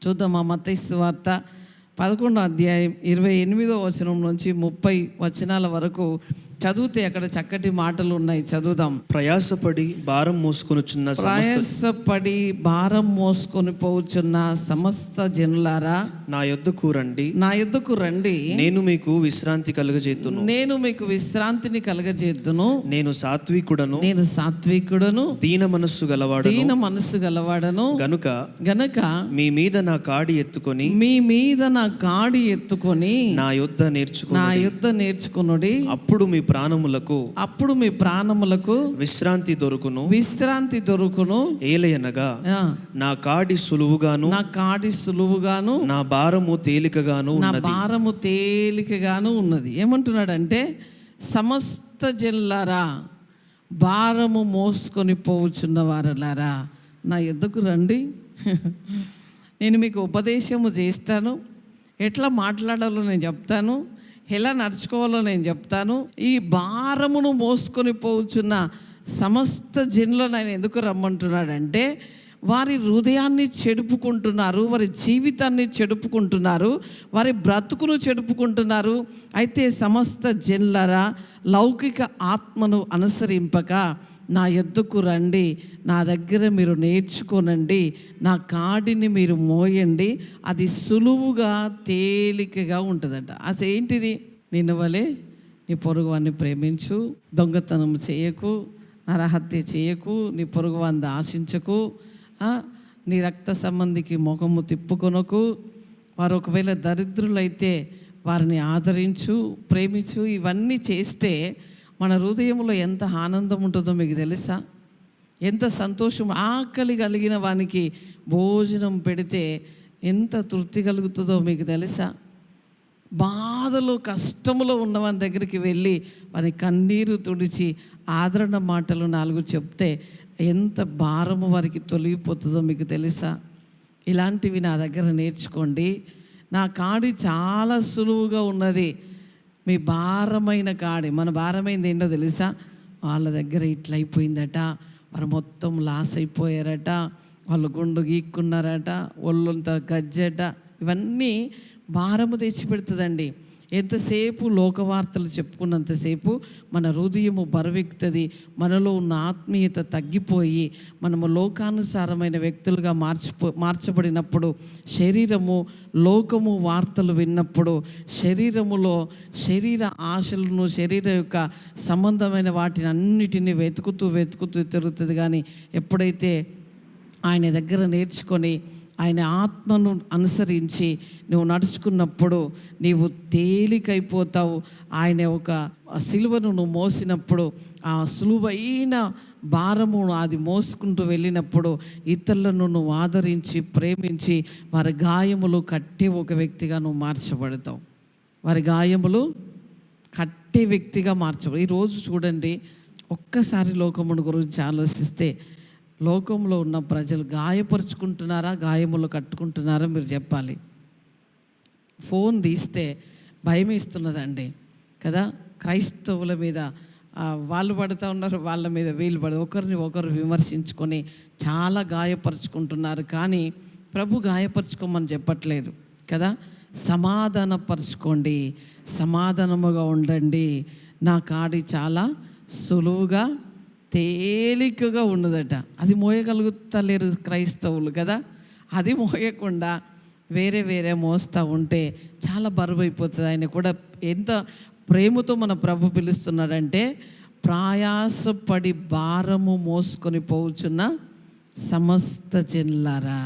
చూద్దామా మత్తయి సువార్త 11వ అధ్యాయం 28వ వచనం నుంచి 30 వచనాల వరకు చదివితే అక్కడ చక్కటి మాటలు ఉన్నాయి. చదువుదాం. ప్రయాసపడి భారం మోసుకొని పోవుచున్న సమస్త జనులారా నా యొద్దకు రండి, నేను మీకు విశ్రాంతి కలుగజేద్దును. నేను సాత్వికుడను దీన మనస్సు గలవాడను గనుక మీ మీద నా కాడి ఎత్తుకొని నా యొద్ద నేర్చుకొనుడి. అప్పుడు మీ ప్రాణములకు విశ్రాంతి దొరుకును. ఏలయనగా నా కాడి సులువుగాను నా భారము తేలికగాను ఉన్నది. ఏమంటున్నాడంటే, సమస్త జనులారా, భారము మోసుకొని పోవుచున్న వారలారా, నా యొద్దకు రండి. నేను మీకు ఉపదేశము చేస్తాను. ఎట్లా మాట్లాడాలో నేను చెప్తాను, ఎలా నడుచుకోవాలో నేను చెప్తాను. ఈ భారమును మోసుకొని పోవుచున్న సమస్త జనులను ఆయన ఎందుకు రమ్మంటున్నాడంటే, వారి హృదయాన్ని చెడుపుకుంటున్నారు, వారి జీవితాన్ని చెడుపుకుంటున్నారు, వారి బ్రతుకును చెడుపుకుంటున్నారు. అయితే సమస్త జనులారా, లౌకిక ఆత్మను అనుసరింపక నా యొద్దకు రండి, నా దగ్గర మీరు నేర్చుకోనండి, నా కాడిని మీరు మోయండి, అది సులువుగా తేలికగా ఉంటుందంట. అదేంటిది? నిన్ను వలె నీ పొరుగువాన్ని ప్రేమించు, దొంగతనం చేయకు, నరహత్య చేయకు, నీ పొరుగువాన్ని ఆశించకు, నీ రక్త సంబంధికి ముఖము తిప్పుకొనకు, వారు ఒకవేళ దరిద్రులైతే వారిని ఆదరించు, ప్రేమించు. ఇవన్నీ చేస్తే మన హృదయంలో ఎంత ఆనందం ఉంటుందో మీకు తెలుసా? ఎంత సంతోషం. ఆకలి కలిగిన వానికి భోజనం పెడితే ఎంత తృప్తి కలుగుతుందో మీకు తెలుసా? బాధలో కష్టములో ఉన్నవాని దగ్గరికి వెళ్ళి వాని కన్నీరు తుడిచి ఆదరణ మాటలు 4 చెప్తే ఎంత భారము వారికి తొలగిపోతుందో మీకు తెలుసా? ఇలాంటివి నా దగ్గర నేర్చుకోండి. నా కాడి చాలా సులువుగా ఉన్నది. మీ భారమైన కాడి, మన భారమైంది ఏంటో తెలుసా? వాళ్ళ దగ్గర ఇట్లా అయిపోయిందట, వారు మొత్తం లాస్ అయిపోయారట, వాళ్ళు గుండు గీక్కున్నారట, ఒళ్ళంతా గజ్జట. ఇవన్నీ భారము తెచ్చిపెడుతుందండి. ఎంతసేపు లోకవార్తలు చెప్పుకున్నంతసేపు మన హృదయము బరువెక్కుతుంది. మనలో ఉన్న ఆత్మీయత తగ్గిపోయి మనము లోకానుసారమైన వ్యక్తులుగా మార్చబడినప్పుడు, లోకము వార్తలు విన్నప్పుడు శరీరములో శరీర ఆశలను, శరీర యొక్క సంబంధమైన వాటిని అన్నిటినీ వెతుకుతూ తిరుగుతుంది. కానీ ఎప్పుడైతే ఆయన దగ్గర నేర్చుకొని ఆయన ఆత్మను అనుసరించి నువ్వు నడుచుకున్నప్పుడు నీవు తేలికైపోతావు. ఆయన ఒక సిలువను నువ్వు మోసినప్పుడు, ఆ సులువైన భారము అది మోసుకుంటూ వెళ్ళినప్పుడు ఇతరులను నువ్వు ఆదరించి, ప్రేమించి వారి గాయములు కట్టే ఒక వ్యక్తిగా నువ్వు మార్చబడతావు. వారి గాయములు కట్టే వ్యక్తిగా మార్చబడు. ఈరోజు చూడండి, ఒక్కసారి లోకమును గురించి ఆలోచిస్తే, లోకంలో ఉన్న ప్రజలు గాయపరుచుకుంటున్నారా, గాయములు కట్టుకుంటున్నారా? మీరు చెప్పాలి. ఫోన్ తీస్తే భయం ఇస్తున్నదండి కదా. క్రైస్తవుల మీద వాళ్ళు పడుతూ ఉన్నారు, వాళ్ళ మీద వీళ్ళు ఒకరిని ఒకరు విమర్శించుకొని చాలా గాయపరుచుకుంటున్నారు. కానీ ప్రభు గాయపరుచుకోమని చెప్పట్లేదు కదా. సమాధానపరుచుకోండి, సమాధానముగా ఉండండి. నా కాడి చాలా సులువుగా తేలికగా ఉన్నదట. అది మోయగలుగుతలేరు క్రైస్తవులు కదా. అది మోయకుండా వేరే మోస్తూ ఉంటే చాలా బరువు అయిపోతుంది. ఆయన కూడా ఎంత ప్రేమతో మన ప్రభు పిలుస్తున్నాడంటే, ప్రయాసపడి భారము మోసుకొని పోవుచున్న సమస్త జనులారా,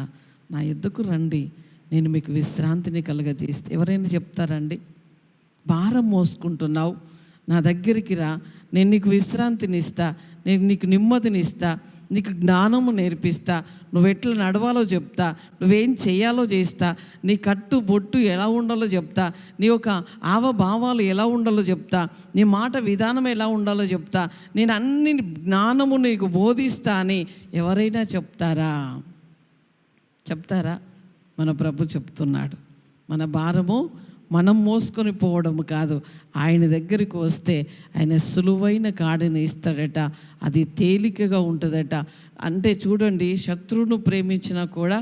నా యొద్దకు రండి, నేను మీకు విశ్రాంతిని కలుగజేస్తే. ఎవరైనా చెప్తారండి? భారం మోసుకుంటున్నావు, నా దగ్గరికి రా, నేను నీకు విశ్రాంతిని ఇస్తా, నేను నీకు నెమ్మదిని ఇస్తా, నీకు జ్ఞానము నేర్పిస్తా, నువ్వు ఎట్లా నడవాలో చెప్తా, నువ్వేం చేయాలో చేస్తా, నీ కట్టు బొట్టు ఎలా ఉండాలో చెప్తా, నీ యొక్క ఆవభావాలు ఎలా ఉండాలో చెప్తా, నీ మాట విధానం ఎలా ఉండాలో చెప్తా, నేను అన్ని జ్ఞానము నీకు బోధిస్తా అని ఎవరైనా చెప్తారా? మన ప్రభు చెప్తున్నాడు. మన భారము మనం మోసుకొని పోవడం కాదు, ఆయన దగ్గరికి వస్తే ఆయన సులువైన కాడిని ఇస్తాడట, అది తేలికగా ఉంటుందట. అంటే చూడండి, శత్రువును ప్రేమించినా కూడా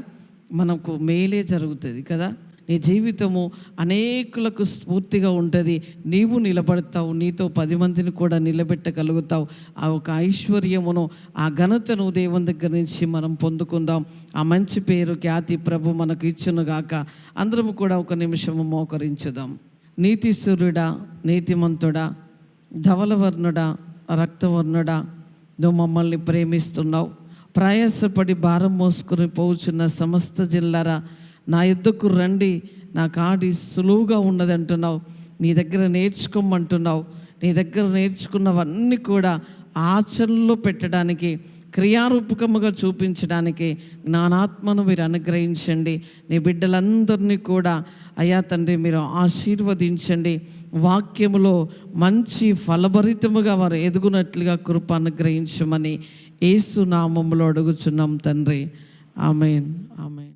మనకు మేలే జరుగుతుంది కదా. నీ జీవితము అనేకులకు స్ఫూర్తిగా ఉంటుంది. నీవు నిలబడతావు, నీతో 10 మందిని కూడా నిలబెట్టగలుగుతావు. ఆ ఒక ఐశ్వర్యమును, ఆ ఘనతను దేవుని దగ్గర నుంచి మనం పొందుకుందాం. ఆ మంచి పేరు, ఖ్యాతి ప్రభు మనకు ఇచ్చునుగాక. అందరము కూడా ఒక నిమిషము మోకరించుదాం. నీతిస్తురుడా, నీతిమంతుడా, ధవలవర్ణుడా, రక్తవర్ణుడా, నువ్వు మమ్మల్ని ప్రేమిస్తున్నావు. ప్రయాసపడి భారం మోసుకుని పోచున్న సమస్త జిల్లారా, నా యుద్ధకు రండి, నా కాడి సులువుగా ఉన్నది అంటున్నావు. నీ దగ్గర నేర్చుకోమంటున్నావు. నీ దగ్గర నేర్చుకున్నవన్నీ కూడా ఆచరణలో పెట్టడానికి, క్రియారూపకముగా చూపించడానికి జ్ఞానాత్మను మీరు అనుగ్రహించండి. నీ బిడ్డలందరినీ కూడా అయ్యా తండ్రి మీరు ఆశీర్వదించండి. వాక్యములో మంచి ఫలభరితముగా వారు ఎదుగునట్లుగా కృప అనుగ్రహించమని యేసు నామములో అడుగుచున్నాం తండ్రి. ఆమేన్, ఆమేన్.